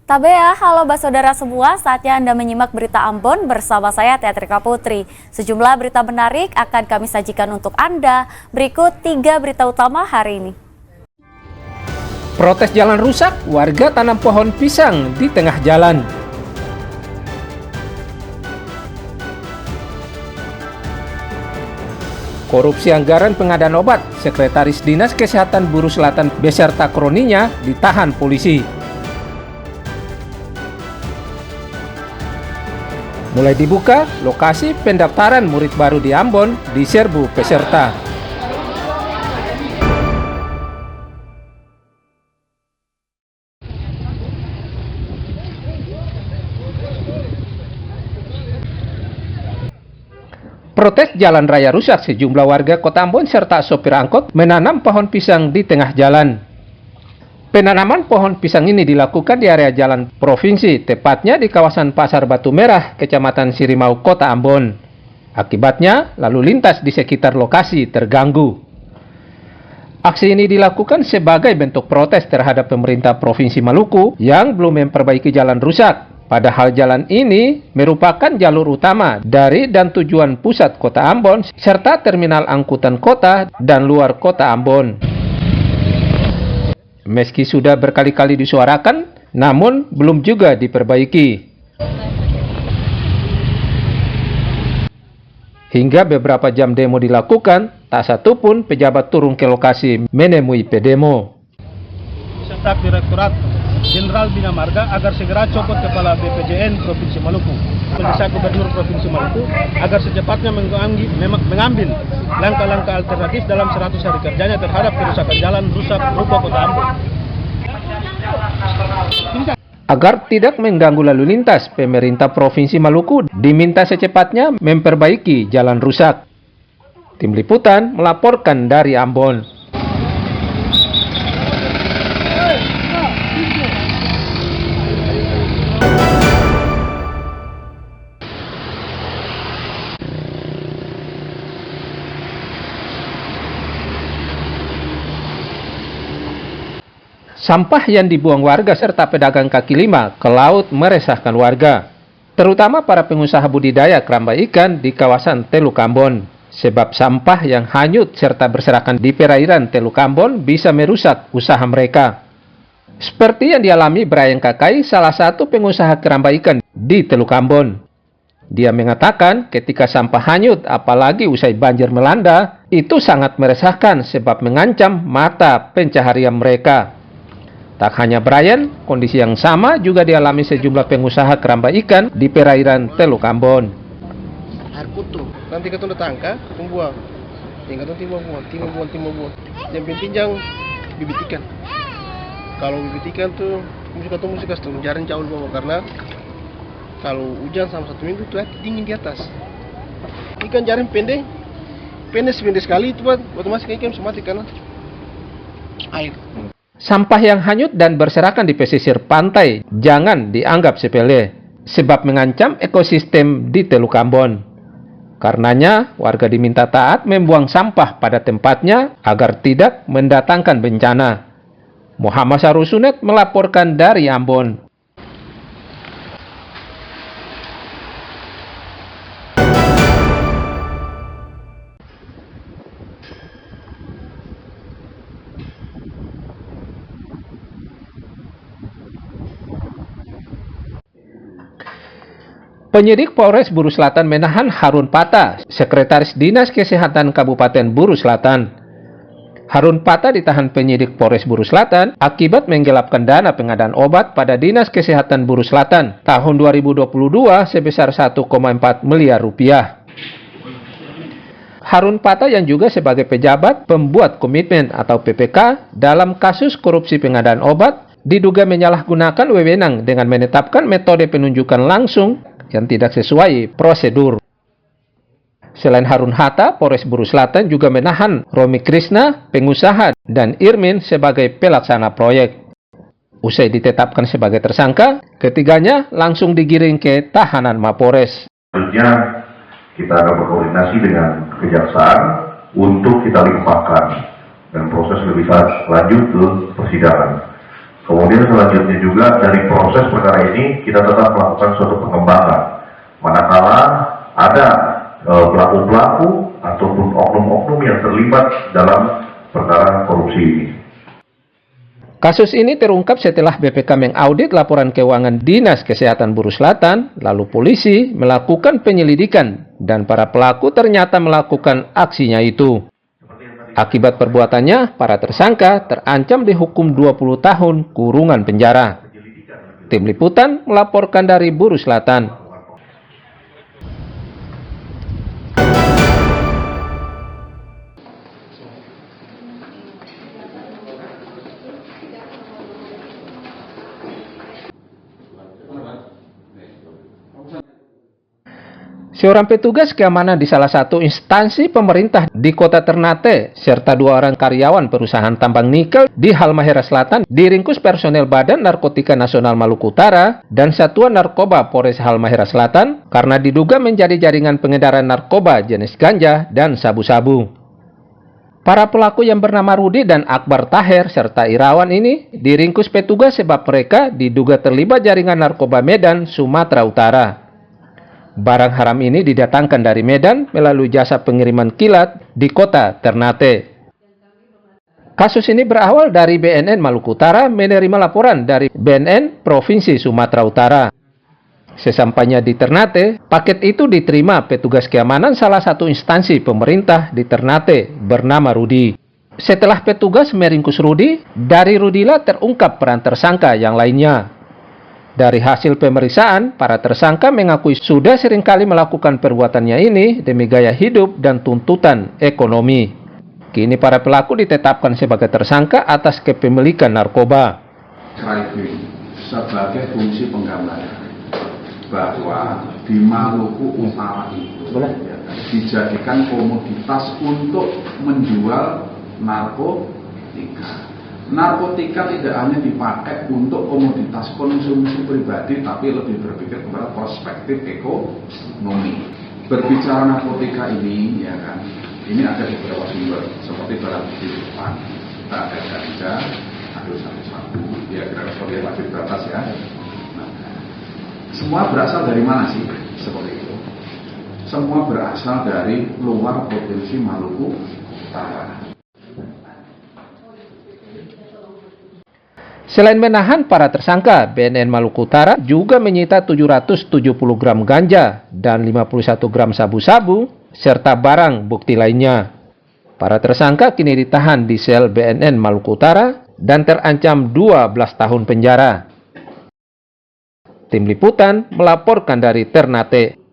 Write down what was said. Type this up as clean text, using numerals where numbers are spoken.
Tabea, halo saudara semua, saatnya Anda menyimak berita Ambon bersama saya Teatrika Putri. Sejumlah berita menarik akan kami sajikan untuk Anda. Berikut 3 berita utama hari ini. Protes jalan rusak, warga tanam pohon pisang di tengah jalan. Korupsi anggaran pengadaan obat, Sekretaris Dinas Kesehatan Buru Selatan beserta kroninya ditahan polisi. Mulai dibuka, lokasi pendaftaran murid baru di Ambon diserbu peserta. Protes jalan raya rusak, sejumlah warga Kota Ambon serta sopir angkot menanam pohon pisang di tengah jalan. Penanaman pohon pisang ini dilakukan di area jalan provinsi, tepatnya di kawasan Pasar Batu Merah, Kecamatan Sirimau, Kota Ambon. Akibatnya, lalu lintas di sekitar lokasi terganggu. Aksi ini dilakukan sebagai bentuk protes terhadap pemerintah Provinsi Maluku yang belum memperbaiki jalan rusak. Padahal jalan ini merupakan jalur utama dari dan tujuan pusat Kota Ambon, serta terminal angkutan kota dan luar Kota Ambon. Meski sudah berkali-kali disuarakan, namun belum juga diperbaiki. Hingga beberapa jam demo dilakukan, tak satu pun pejabat turun ke lokasi menemui pedemo. Serta Direktorat Jenderal Bina Marga agar segera copot Kepala BPJN Provinsi Maluku, mendesak Gubernur Provinsi Maluku agar secepatnya mengambil langkah-langkah alternatif dalam 100 hari kerjanya terhadap kerusakan jalan rusak ruko Kota Ambon. Agar tidak mengganggu lalu lintas, pemerintah Provinsi Maluku diminta secepatnya memperbaiki jalan rusak. Tim Liputan melaporkan dari Ambon. Sampah yang dibuang warga serta pedagang kaki lima ke laut meresahkan warga, terutama para pengusaha budidaya keramba ikan di kawasan Teluk Ambon. Sebab sampah yang hanyut serta berserakan di perairan Teluk Ambon bisa merusak usaha mereka. Seperti yang dialami Brian Kakai, salah satu pengusaha keramba ikan di Teluk Ambon. Dia mengatakan ketika sampah hanyut, apalagi usai banjir melanda, itu sangat meresahkan sebab mengancam mata pencaharian mereka. Tak hanya Brian, kondisi yang sama juga dialami sejumlah pengusaha keramba ikan di perairan Teluk Ambon. Air kutu, nanti kita udah tangka, kita buang. Tinggal timbang buang. Yang penting jangan bibit ikan. Kalau bibit ikan tuh mesti kasih jarang jauh bawah, karena kalau hujan sama 1 minggu tuh dingin di atas. Ikan jaring pendek sekali itu buat otomatis ikan bisa mati karena air. Sampah yang hanyut dan berserakan di pesisir pantai jangan dianggap sepele, sebab mengancam ekosistem di Teluk Ambon. Karenanya, warga diminta taat membuang sampah pada tempatnya agar tidak mendatangkan bencana. Muhammad Sarusunet melaporkan dari Ambon. Penyidik Polres Buru Selatan menahan Harun Pata, Sekretaris Dinas Kesehatan Kabupaten Buru Selatan. Harun Pata ditahan penyidik Polres Buru Selatan akibat menggelapkan dana pengadaan obat pada Dinas Kesehatan Buru Selatan tahun 2022 sebesar 1,4 miliar rupiah. Harun Pata yang juga sebagai pejabat pembuat komitmen atau PPK dalam kasus korupsi pengadaan obat diduga menyalahgunakan wewenang dengan menetapkan metode penunjukan langsung yang tidak sesuai prosedur. Selain Harun Hatta, Polres Buru Selatan juga menahan Romi Krishna, pengusaha, dan Irmin sebagai pelaksana proyek. Usai ditetapkan sebagai tersangka, ketiganya langsung digiring ke tahanan Mapores. Selanjutnya kita akan berkoordinasi dengan kejaksaan untuk kita limpahkan dan proses lebih lanjut ke persidangan. Kemudian selanjutnya juga dari proses perkara ini kita tetap melakukan suatu pengembangan. Manakala ada pelaku-pelaku ataupun oknum-oknum yang terlibat dalam perkara korupsi ini. Kasus ini terungkap setelah BPK mengaudit laporan keuangan Dinas Kesehatan Buru Selatan, lalu polisi melakukan penyelidikan dan para pelaku ternyata melakukan aksinya itu. Akibat perbuatannya, para tersangka terancam dihukum 20 tahun kurungan penjara. Tim Liputan melaporkan dari Buru Selatan. Seorang petugas keamanan di salah satu instansi pemerintah di kota Ternate serta 2 orang karyawan perusahaan tambang nikel di Halmahera Selatan diringkus personel Badan Narkotika Nasional Maluku Utara dan Satuan Narkoba Polres Halmahera Selatan karena diduga menjadi jaringan pengedaran narkoba jenis ganja dan sabu-sabu. Para pelaku yang bernama Rudi dan Akbar Taher serta Irawan ini diringkus petugas sebab mereka diduga terlibat jaringan narkoba Medan, Sumatera Utara. Barang haram ini didatangkan dari Medan melalui jasa pengiriman kilat di kota Ternate. Kasus ini berawal dari BNN Maluku Utara menerima laporan dari BNN Provinsi Sumatera Utara. Sesampainya di Ternate, paket itu diterima petugas keamanan salah satu instansi pemerintah di Ternate bernama Rudi. Setelah petugas meringkus Rudi, dari Rudilah terungkap peran tersangka yang lainnya. Dari hasil pemeriksaan, para tersangka mengakui sudah seringkali melakukan perbuatannya ini demi gaya hidup dan tuntutan ekonomi. Kini para pelaku ditetapkan sebagai tersangka atas kepemilikan narkoba. Kriteria sebagai fungsi penggambaran bahwa di Maluku Utara itu dijadikan komoditas untuk menjual narkotika. Narkotika tidak hanya dipakai untuk komoditas konsumsi pribadi, tapi lebih berpikir kepada perspektif ekonomi. Berbicara narkotika ini, ya kan, ini ada beberapa sumber seperti barang bukti di depan. Kita ada ganja, ada sabu-sabu, ya kira-kira seperti yang wajib batas ya. Nah, semua berasal dari mana sih? Seperti itu. Semua berasal dari luar provinsi Maluku Utara. Selain menahan para tersangka, BNN Maluku Utara juga menyita 770 gram ganja dan 51 gram sabu-sabu, serta barang bukti lainnya. Para tersangka kini ditahan di sel BNN Maluku Utara dan terancam 12 tahun penjara. Tim Liputan melaporkan dari Ternate.